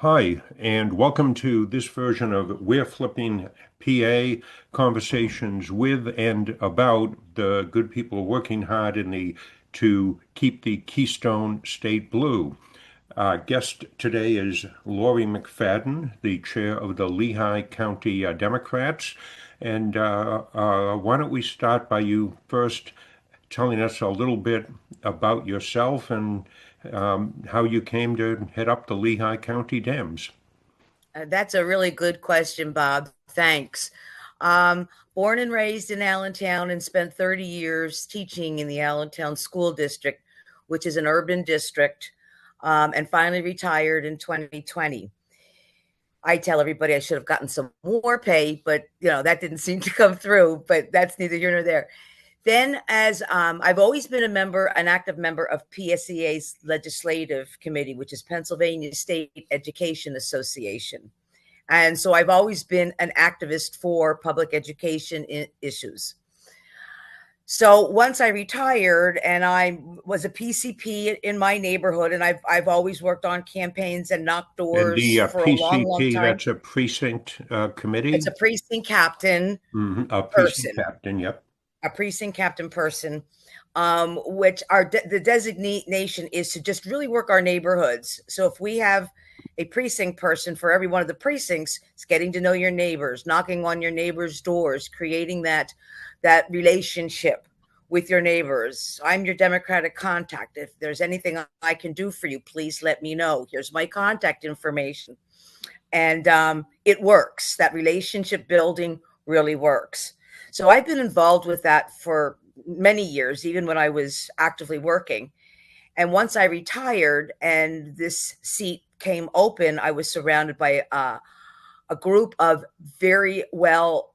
Hi, and welcome to this version of We're Flipping PA, conversations with and about the good people working hard to keep the Keystone State blue. Our guest today is Lori McFarland, the chair of the Lehigh County Democrats. And why don't we start by you first telling us a little bit about yourself and how you came to head up the Lehigh County Dems. That's a really good question, Bob. Thanks. Born and raised in Allentown and spent 30 years teaching in the Allentown School District, which is an urban district, and finally retired in 2020. I tell everybody I should have gotten some more pay, but that didn't seem to come through, but that's neither here nor there. Then, as I've always been an active member of PSEA's legislative committee, which is Pennsylvania State Education Association. And so I've always been an activist for public education issues. So once I retired and I was a PCP in my neighborhood, and I've always worked on campaigns and knocked And doors the for a long, long PCP, time. that's a precinct committee? It's a precinct captain A precinct person. captain, yep. A precinct captain person, which the designation is to just really work our neighborhoods. So if we have a precinct person for every one of the precincts, it's getting to know your neighbors, knocking on your neighbors' doors, creating that relationship with your neighbors. I'm your Democratic contact. If there's anything I can do for you, please let me know. Here's my contact information. And it works. That relationship building really works. So I've been involved with that for many years, even when I was actively working. And once I retired and this seat came open, I was surrounded by a group of very well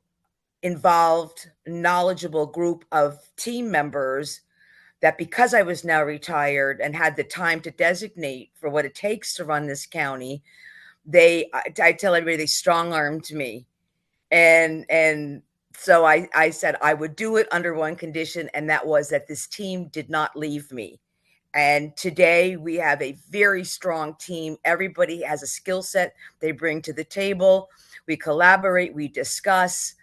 involved, knowledgeable group of team members that, because I was now retired and had the time to designate for what it takes to run this county, I tell everybody, they strong-armed me. And so I said I would do it under one condition, and that was that this team did not leave me. And today we have a very strong team. Everybody has a skill set they bring to the table. We collaborate, we discuss,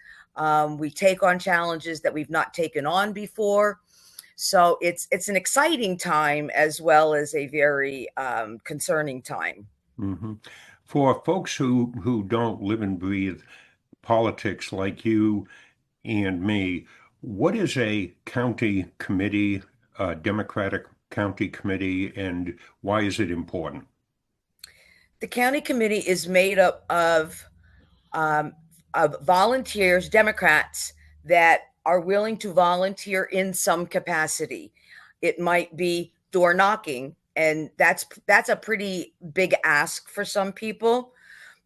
we take on challenges that we've not taken on before. So it's an exciting time as well as a very concerning time. Mm-hmm. For folks who don't live and breathe politics like you and me, what is a county committee, a Democratic county committee, and why is it important? The county committee is made up of volunteers, Democrats that are willing to volunteer in some capacity. It might be door knocking, and that's a pretty big ask for some people.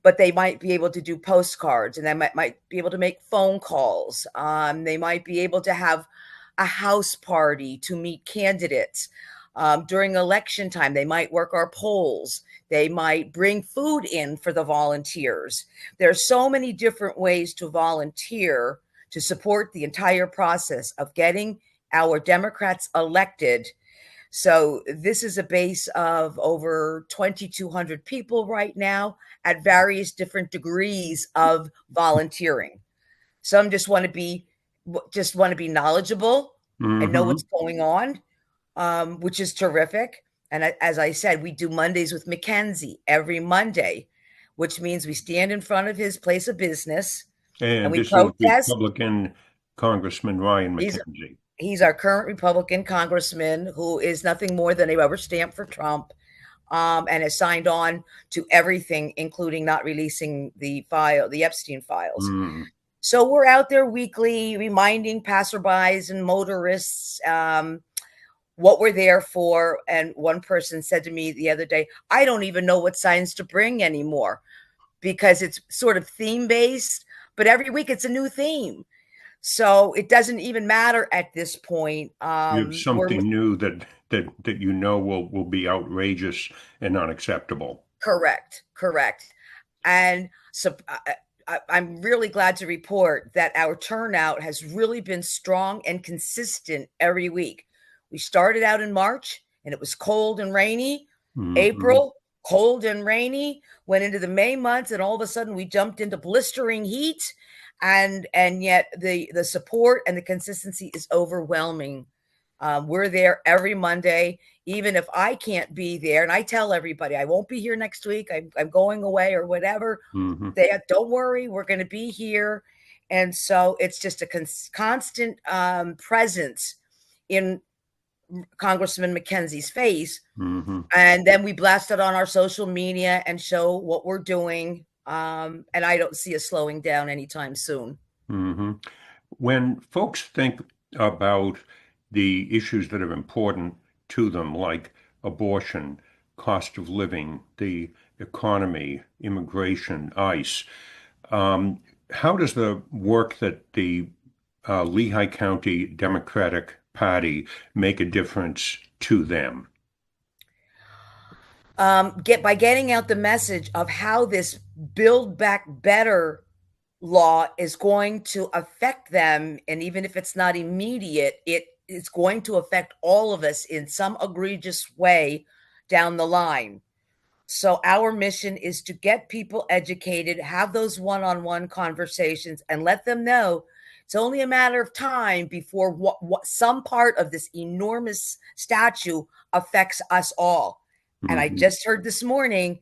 But they might be able to do postcards, and they might be able to make phone calls. They might be able to have a house party to meet candidates. During election time, they might work our polls. They might bring food in for the volunteers. There are so many different ways to volunteer to support the entire process of getting our Democrats elected. So this is a base of over 2,200 people right now at various different degrees of volunteering. Some just want to be knowledgeable and know Mm-hmm. what's going on, which is terrific. And as I said, we do Mondays with Mackenzie every Monday, which means we stand in front of his place of business and And we this is protest. Republican Congressman Ryan He's McKenzie. he's our current Republican congressman who is nothing more than a rubber stamp for Trump, and has signed on to everything, including not releasing the Epstein files. Mm. So we're out there weekly reminding passerbys and motorists what we're there for. And one person said to me the other day, I don't even know what signs to bring anymore because it's sort of theme based, but every week it's a new theme. So it doesn't even matter at this point. You have We're something new that you know will be outrageous and unacceptable. correct. And so I'm really glad to report that our turnout has really been strong and consistent every week. We started out in March and it was cold and rainy. Mm-hmm. April, cold and rainy, went into the May months, and all of a sudden we jumped into blistering heat, and yet the support and the consistency is overwhelming. We're there every Monday, even if I can't be there. And I tell everybody I won't be here next week. I'm going away or whatever. Mm-hmm. Don't worry, we're going to be here. And so it's just a constant presence in Congressman McKenzie's face. Mm-hmm. And then we blast it on our social media and show what we're doing. And I don't see us slowing down anytime soon. Mm-hmm. When folks think about the issues that are important to them, like abortion, cost of living, the economy, immigration, ICE, how does the work that the Lehigh County Democratic Party make a difference to them? By getting out the message of how this Build Back Better law is going to affect them, and even if it's not immediate, it's going to affect all of us in some egregious way down the line. So our mission is to get people educated, have those one-on-one conversations, and let them know it's only a matter of time before what some part of this enormous statue affects us all. And I just heard this morning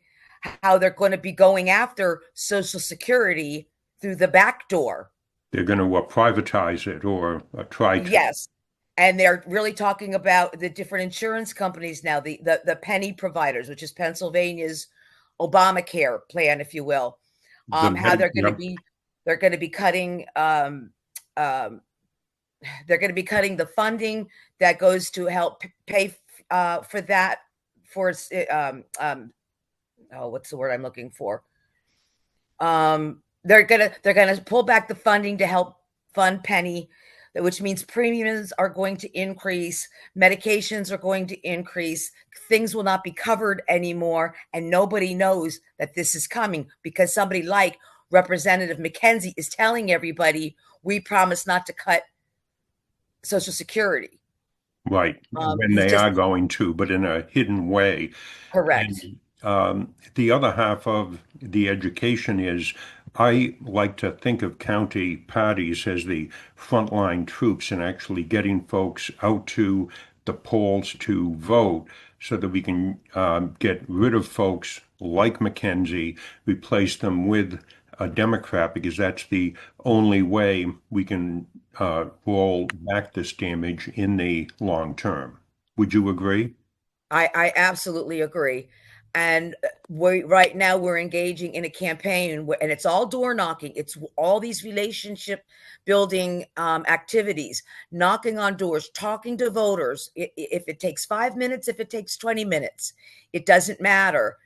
how they're going to be going after Social Security through the back door. They're going to privatize it or try to. Yes. And they're really talking about the different insurance companies now, the penny providers, which is Pennsylvania's Obamacare plan, if you will. How they're going to be cutting the funding that goes to help pay for that. What's the word I'm looking for? They're gonna pull back the funding to help fund penny, which means premiums are going to increase, medications are going to increase, things will not be covered anymore, and nobody knows that this is coming because somebody like Representative McKenzie is telling everybody, we promise not to cut Social Security. Right, when they are going to, but in a hidden way. Correct. And the other half of the education is I like to think of county parties as the frontline troops and actually getting folks out to the polls to vote so that we can get rid of folks like McKenzie, replace them with a Democrat, because that's the only way we can roll back this damage in the long term. Would you agree? I absolutely agree. And right now we're engaging in a campaign, and it's all door knocking. It's all these relationship building activities, knocking on doors, talking to voters. If it takes 5 minutes, if it takes 20 minutes, it doesn't matter.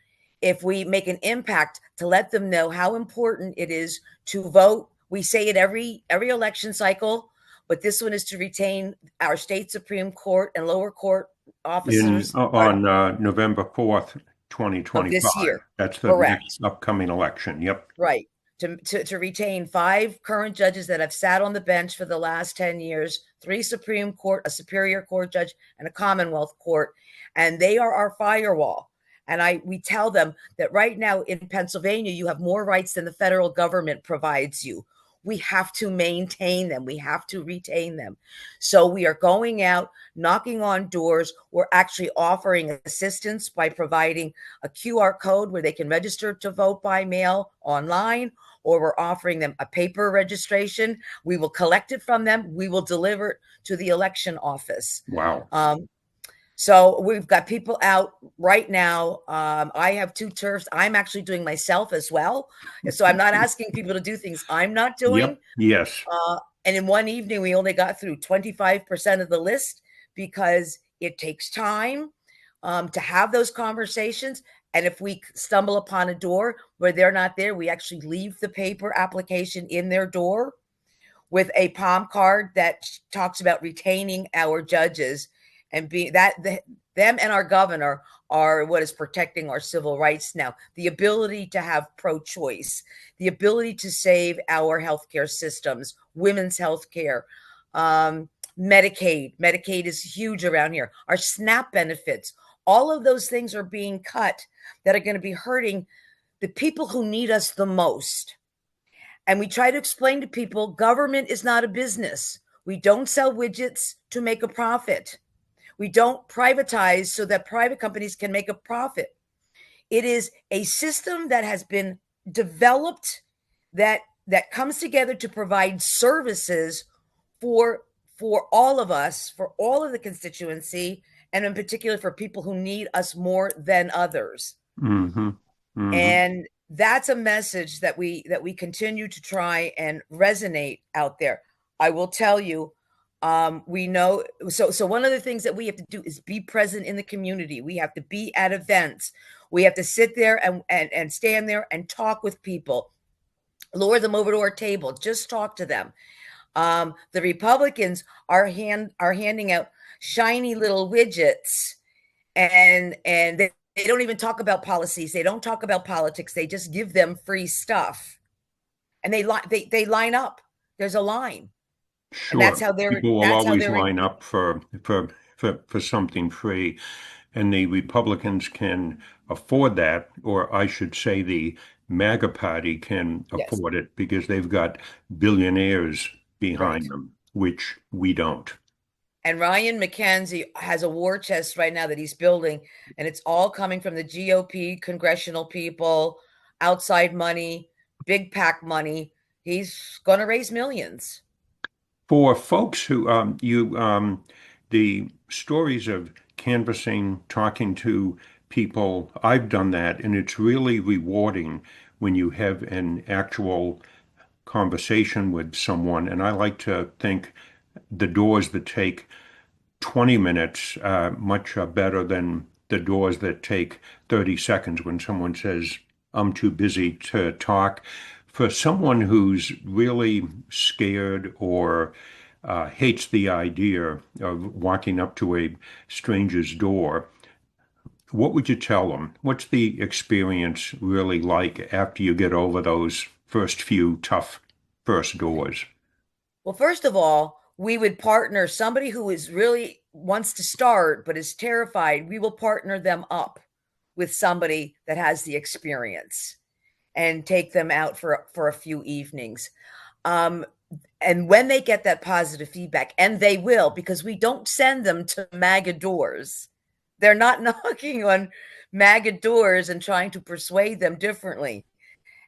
If we make an impact to let them know how important it is to vote. We say it every election cycle, but this one is to retain our state Supreme Court and lower court officers on November 4th, 2025. Of this year. That's the Correct. next upcoming election. Yep. Right. To retain 5 current judges that have sat on the bench for the last 10 years, 3 Supreme Court, a Superior Court judge, and a Commonwealth Court. And they are our firewall. And we tell them that right now in Pennsylvania, you have more rights than the federal government provides you. We have to maintain them. We have to retain them. So we are going out, knocking on doors. We're actually offering assistance by providing a QR code where they can register to vote by mail online, or we're offering them a paper registration. We will collect it from them. We will deliver it to the election office. Wow. So we've got people out right now. I have 2 turfs. I'm actually doing myself as well. So I'm not asking people to do things I'm not doing. Yep. Yes. And in one evening, we only got through 25% of the list because it takes time to have those conversations. And if we stumble upon a door where they're not there, we actually leave the paper application in their door with a palm card that talks about retaining our judges. And them and our governor are what is protecting our civil rights now. The ability to have pro-choice, the ability to save our healthcare systems, women's healthcare, Medicaid. Medicaid is huge around here. Our SNAP benefits, All of those things are being cut that are going to be hurting the people who need us the most. And we try to explain to people government is not a business. We don't sell widgets to make a profit. We don't privatize so that private companies can make a profit. It is a system that has been developed that comes together to provide services for all of us, for all of the constituency, and in particular for people who need us more than others. Mm-hmm. Mm-hmm. And that's a message that we continue to try and resonate out there. I will tell you, we know, so one of the things that we have to do is be present in the community. We have to be at events. We have to sit there and stand there and talk with people, lure them over to our table, just talk to them. The Republicans are handing out shiny little widgets, and they don't even talk about policies. They don't talk about politics. They just give them free stuff, and they line up. There's a line, and Sure. People will always they're line up for something free, and the Republicans can afford that, or I should say the MAGA party can yes, afford it because they've got billionaires right. behind them, which we don't. And Ryan McKenzie has a war chest right now that he's building, and it's all coming from the GOP congressional people, outside money, big pack money. He's going to raise millions. For folks who the stories of canvassing, talking to people, I've done that, and it's really rewarding when you have an actual conversation with someone. And I like to think the doors that take 20 minutes much better than the doors that take 30 seconds when someone says, I'm too busy to talk. For someone who's really scared or hates the idea of walking up to a stranger's door, what would you tell them? What's the experience really like after you get over those first few tough first doors? Well, first of all, we would partner somebody who is really wants to start but is terrified. We will partner them up with somebody that has the experience and take them out for a few evenings. Um, and when they get that positive feedback, and they will, because we don't send them to MAGA doors. They're not knocking on MAGA doors and trying to persuade them differently.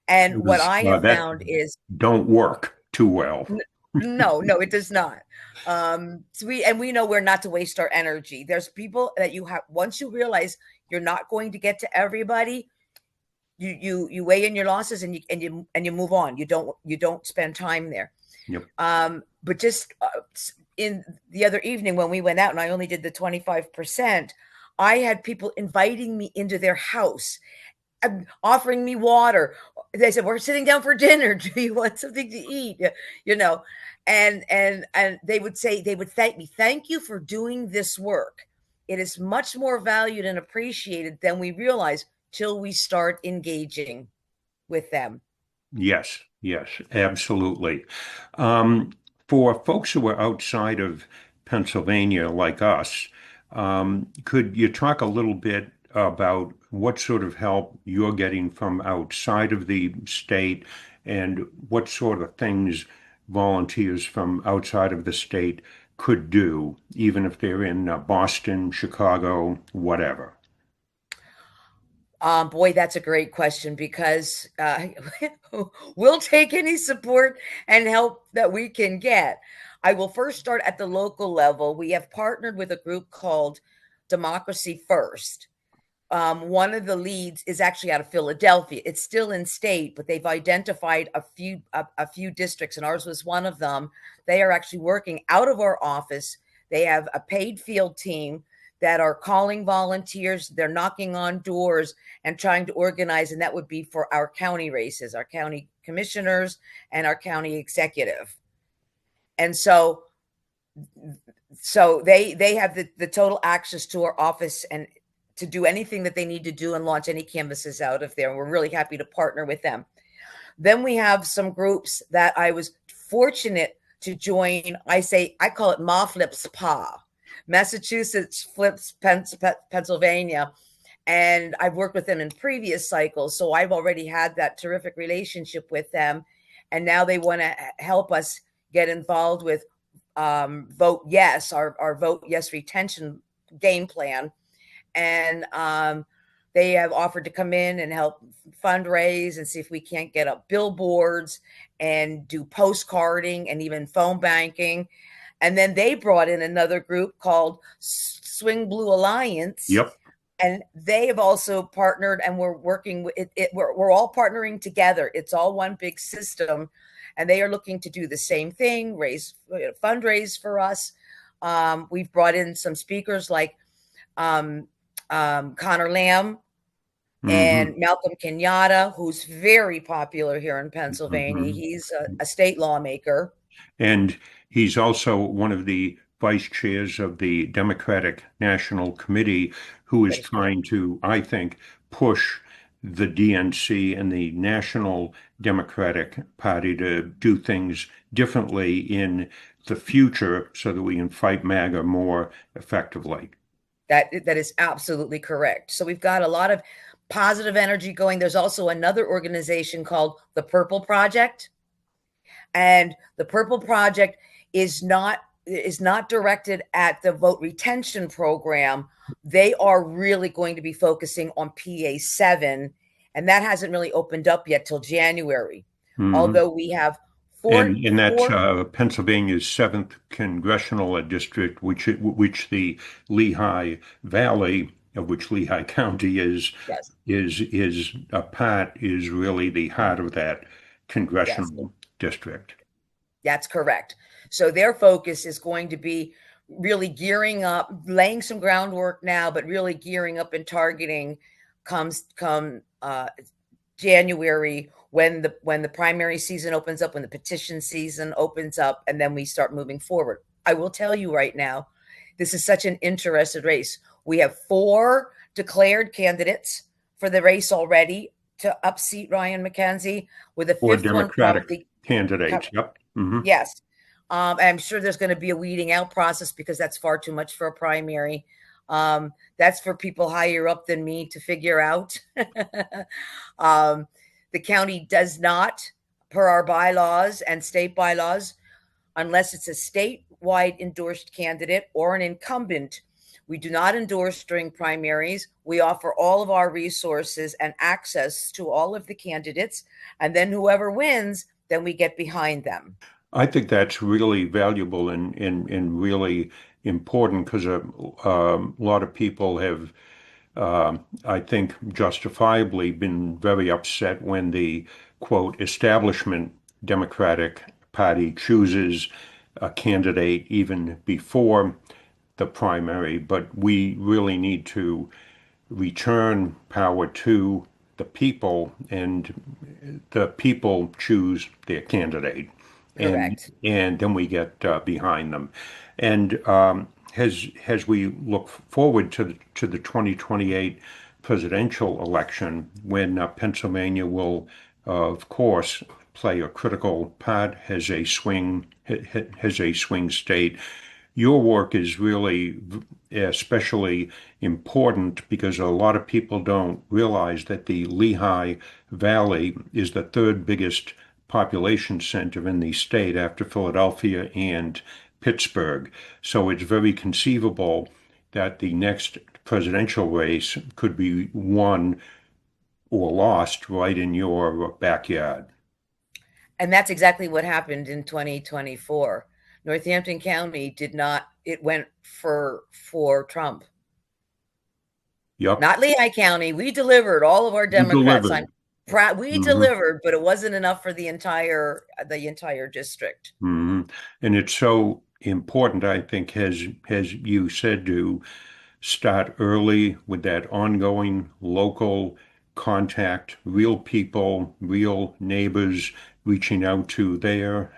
And what I have That found is don't work too well. no, no, it does not. So we know we're not to waste our energy. There's people that you have once you realize you're not going to get to everybody, you weigh in your losses and you move on. You don't spend time there. Yep. But just in the other evening when we went out and I only did the 25%, I had people inviting me into their house, offering me water. They said, "We're sitting down for dinner. Do you want something to eat?" You know, and they would thank me. Thank you for doing this work. It is much more valued and appreciated than we realize till we start engaging with them. Yes, yes, absolutely. Um, for folks who are outside of Pennsylvania like us, could you talk a little bit about what sort of help you're getting from outside of the state and what sort of things volunteers from outside of the state could do, even if they're in Boston, Chicago, whatever? Boy, that's a great question because we'll take any support and help that we can get. I will first start at the local level. We have partnered with a group called Democracy First. One of the leads is actually out of Philadelphia. It's still in state, but they've identified a few districts, and ours was one of them. They are actually working out of our office. They have a paid field team that are calling volunteers. They're knocking on doors and trying to organize, and that would be for our county races, our county commissioners, and our county executive. And so they have the total access to our office and to do anything that they need to do and launch any canvases out of there. And we're really happy to partner with them. Then we have some groups that I was fortunate to join. I call it Ma Flips Pa, Massachusetts flips Pennsylvania, and I've worked with them in previous cycles, so I've already had that terrific relationship with them, and now they want to help us get involved with Vote Yes, our Vote Yes retention game plan, and they have offered to come in and help fundraise and see if we can't get up billboards and do postcarding and even phone banking. And then they brought in another group called Swing Blue Alliance, Yep. and they have also partnered, and we're working with it. We're all partnering together. It's all one big system, and they are looking to do the same thing, fundraise for us. We've brought in some speakers like Connor Lamb Mm-hmm. and Malcolm Kenyatta, who's very popular here in Pennsylvania. Mm-hmm. He's a state lawmaker. And he's also one of the vice chairs of the Democratic National Committee, who is That is correct. trying to, I think, push the DNC and the National Democratic Party to do things differently in the future so that we can fight MAGA more effectively. That is absolutely correct. So we've got a lot of positive energy going. There's also another organization called the Purple Project, and the Purple Project is not directed at the vote retention program. They are really going to be focusing on PA7, and that hasn't really opened up yet till January. Mhm. Although we have And that's four Pennsylvania's seventh congressional district, which the Lehigh Valley, of which Lehigh County yes, is a part, is really the heart of that yes, congressional district. that's correct. So their focus is going to be really gearing up, laying some groundwork now, but really gearing up and targeting come January, when the primary season opens up, when the petition season opens up, and then we start moving forward. I will tell you right now, this is such an interested race. We have 4 declared candidates for the race already to upseat Ryan McKenzie, with a Or fifth one Democratic probably. candidates. Yep. Hmm. Yes. I'm sure there's going to be a weeding out process because that's far too much for a primary. That's for people higher up than me to figure out. um, the county does not, per our bylaws and state bylaws, unless it's a statewide endorsed candidate or an incumbent. We do not endorse during primaries. We offer all of our resources and access to all of the candidates, and then whoever wins, then we get behind them. I think that's really valuable and really important because a lot of people have, I think, justifiably been very upset when the quote establishment Democratic Party chooses a candidate even before the primary. But we really need to return power to the people, and the people choose their candidate, and Correct. then we get behind them. And as we look forward to the 2028 presidential election, when Pennsylvania will, of course, play a critical part as a swing state. Your work is really especially important because a lot of people don't realize that the Lehigh Valley is the third biggest population center in the state after Philadelphia and Pittsburgh. So it's very conceivable that the next presidential race could be won or lost right in your backyard. And that's exactly what happened in 2024. Northampton County did not, it went for Trump. Yep, Not Lehigh County. We delivered all of our you Democrats. I'm delivered. proud we Hmm. delivered, but it wasn't enough for the entire district. Hmm. And it's so important, I think, as you said, to start early with that ongoing local contact, real people, real neighbors, reaching out to their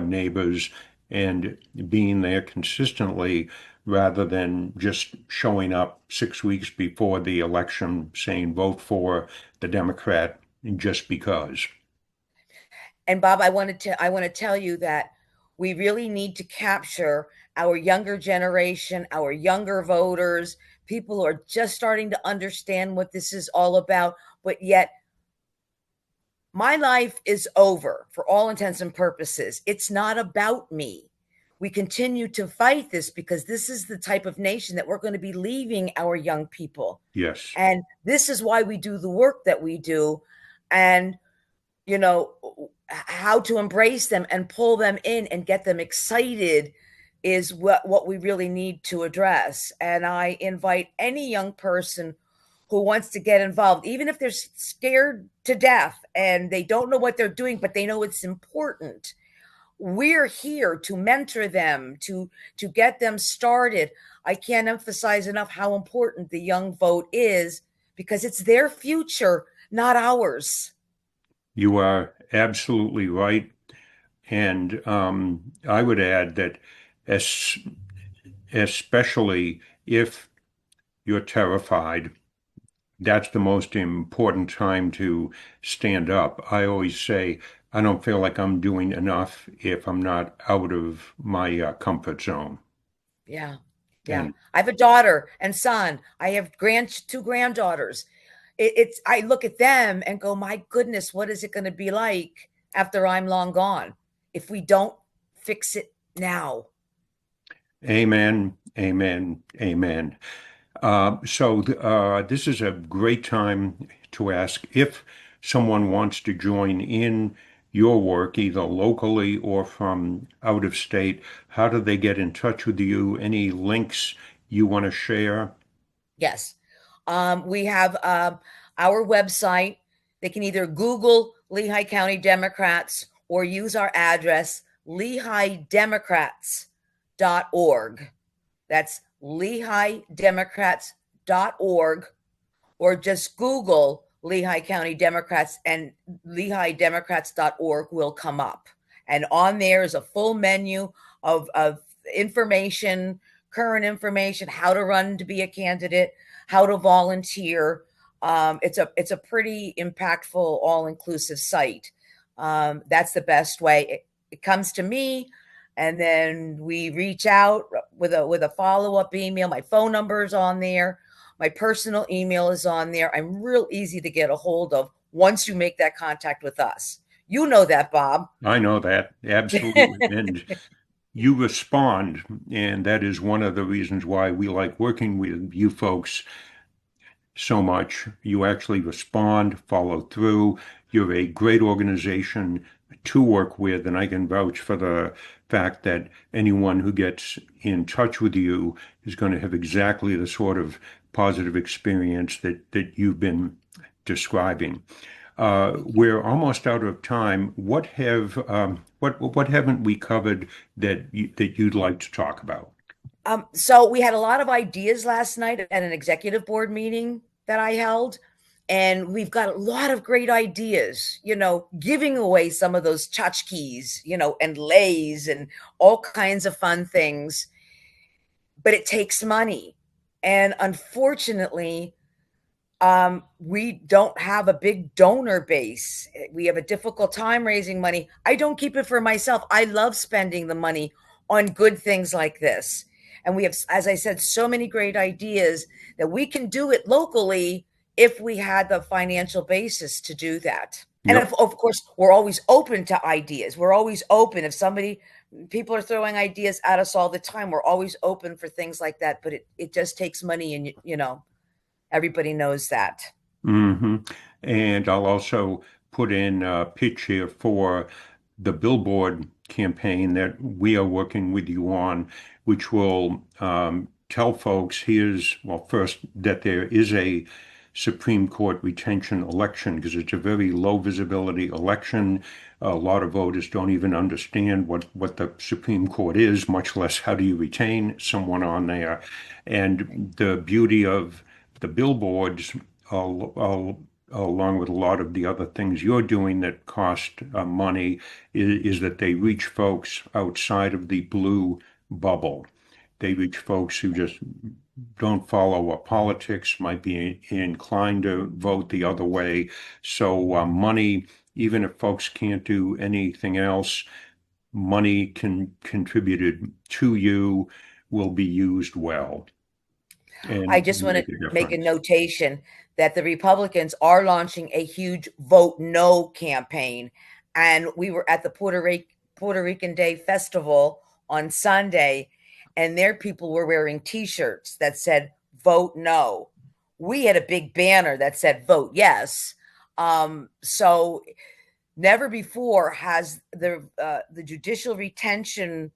neighbors and being there consistently rather than just showing up 6 weeks before the election saying vote for the Democrat just because. And Bob, I want to tell you that we really need to capture our younger generation, our younger voters, people who are just starting to understand what this is all about, but yet my life is over for all intents and purposes. It's not about me. We continue to fight this because this is the type of nation that we're going to be leaving our young people. Yes. And this is why we do the work that we do. And, you know, how to embrace them and pull them in and get them excited is what we really need to address. And I invite any young person who wants to get involved, even if they're scared to death and they don't know what they're doing, but they know it's important. We're here to mentor them, to get them started. I can't emphasize enough how important the young vote is because it's their future, not ours. You are absolutely right. And I would add that as, especially if you're terrified, that's the most important time to stand up. I always say, I don't feel like I'm doing enough if I'm not out of my comfort zone. Yeah. Yeah. And I have a daughter and son. I have two granddaughters. I look at them and go, my goodness, what is it going to be like after I'm long gone if we don't fix it now? amen, amen, amen. This is a great time to ask if someone wants to join in your work, either locally or from out of state. How do they get in touch with you? Any links you want to share? Yes. We have our website. They can either Google Lehigh County Democrats or use our address, LehighDemocrats.org. That's LehighDemocrats.org, or just Google Lehigh County Democrats and LehighDemocrats.org will come up. And on there is a full menu of information, current information, how to run to be a candidate, how to volunteer. It's a pretty impactful, all-inclusive site. That's the best way. It comes to me, and then we reach out with a follow-up email. My phone number is on there. My personal email is on there. I'm real easy to get a hold of once you make that contact with us. You know that, Bob. I know that, absolutely. And you respond, and that is one of the reasons why we like working with you folks so much. You actually respond, follow through. You're a great organization to work with, and I can vouch for the fact that anyone who gets in touch with you is going to have exactly the sort of positive experience that you've been describing. We're almost out of time. What haven't we covered that you'd like to talk about? So we had a lot of ideas last night at an executive board meeting that I held, and we've got a lot of great ideas, giving away some of those tchotchkes, and lays and all kinds of fun things. But it takes money. And unfortunately, we don't have a big donor base. We have a difficult time raising money. I don't keep it for myself. I love spending the money on good things like this. And we have, as I said, so many great ideas that we can do it locally if we had the financial basis to do that. And Yep. of course, we're always open to ideas. We're always open. If people are throwing ideas at us all the time, we're always open for things like that. But it just takes money, and everybody knows that. hmm And I'll also put in a pitch here for the billboard campaign that we are working with you on, which will tell folks first, that there is a Supreme Court retention election because it's a very low visibility election. A lot of voters don't even understand what the Supreme Court is, much less how do you retain someone on there. And the beauty of the billboards, along with a lot of the other things you're doing that cost money, is that they reach folks outside of the blue bubble. They reach folks who just don't follow politics, might be inclined to vote the other way. So money, even if folks can't do anything else, money contributed to you will be used well I and just want to make a make a difference. notation that the Republicans are launching a huge vote no campaign. And we were at the Puerto Rican Day Festival on Sunday, and their people were wearing t shirts that said vote no. We had a big banner that said vote yes. So never before has the judicial retention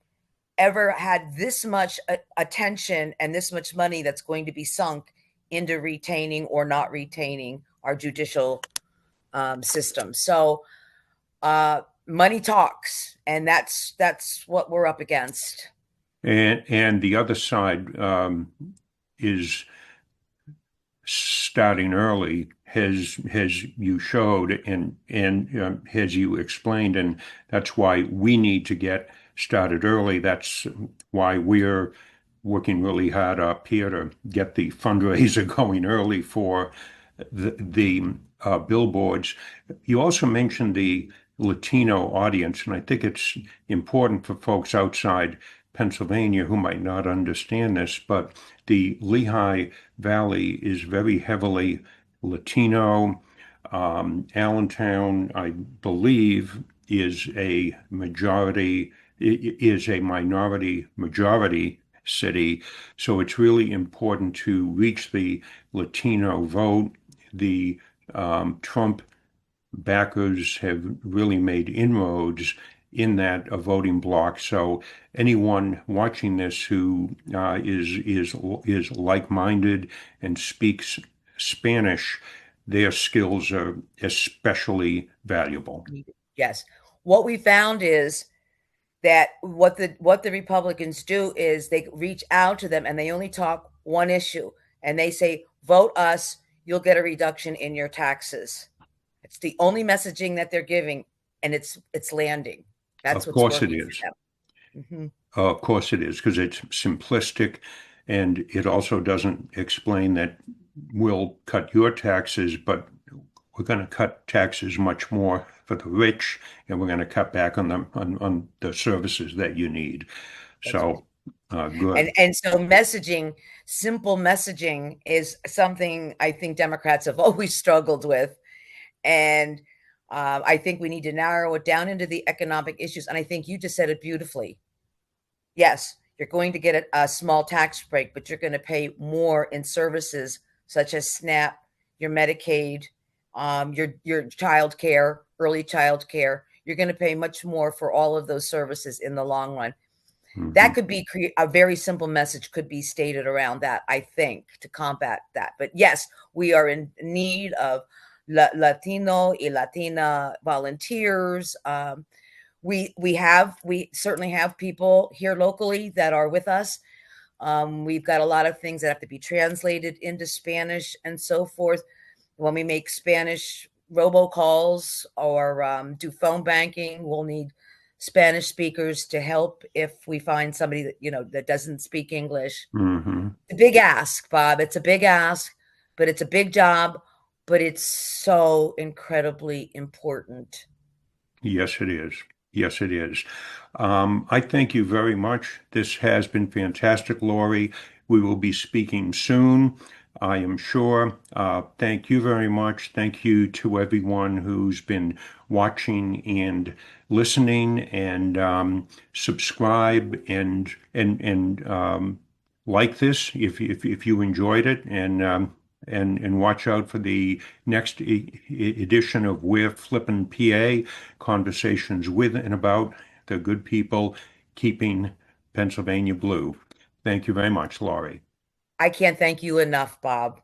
ever had this much attention and this much money that's going to be sunk into retaining or not retaining our judicial system. So money talks, and that's what we're up against. And the other side is starting early, has you showed and as you explained, and that's why we need to get started early. That's why we're working really hard up here to get the fundraiser going early for the billboards. You also mentioned the Latino audience, and I think it's important for folks outside Pennsylvania who might not understand this, but the Lehigh Valley is very heavily Latino. Allentown, I believe, is a minority majority city. So it's really important to reach the Latino vote. The Trump backers have really made inroads in that voting bloc. So anyone watching this who is like-minded and speaks Spanish, their skills are especially valuable. Yes. What we found is that what the Republicans do is they reach out to them and they only talk one issue, and they say, vote us, you'll get a reduction in your taxes. It's the only messaging that they're giving, and it's landing. That's Of what's course it working is. for them. Of course it is, because it's simplistic, and it also doesn't explain that we'll cut your taxes, but we're going to cut taxes much more for the rich, and we're going to cut back on the services that you need. That's right. So, good. And so messaging, simple messaging is something I think Democrats have always struggled with. And I think we need to narrow it down into the economic issues. And I think you just said it beautifully. Yes, you're going to get a small tax break, but you're going to pay more in services such as SNAP, your Medicaid, your child care, early child care. You're going to pay much more for all of those services in the long run. That Mhm. could be a very simple message could be stated around that, I think, to combat that. But yes, we are in need of Latino y Latina volunteers. We certainly have people here locally that are with us. We've got a lot of things that have to be translated into Spanish and so forth. When we make Spanish robocalls or do phone banking, we'll need Spanish speakers to help if we find somebody that doesn't speak English. Mhm. It's a big ask, Bob. It's a big ask, but it's a big job, but it's so incredibly important. Yes, it is. Yes, it is. I thank you very much. This has been fantastic, Lori. We will be speaking soon, I am sure. Thank you very much. Thank you to everyone who's been watching and listening, and subscribe and like this if you enjoyed it, and watch out for the next edition of We're Flippin' PA, conversations with and about the good people keeping Pennsylvania blue. Thank you very much, Laurie. I can't thank you enough, Bob.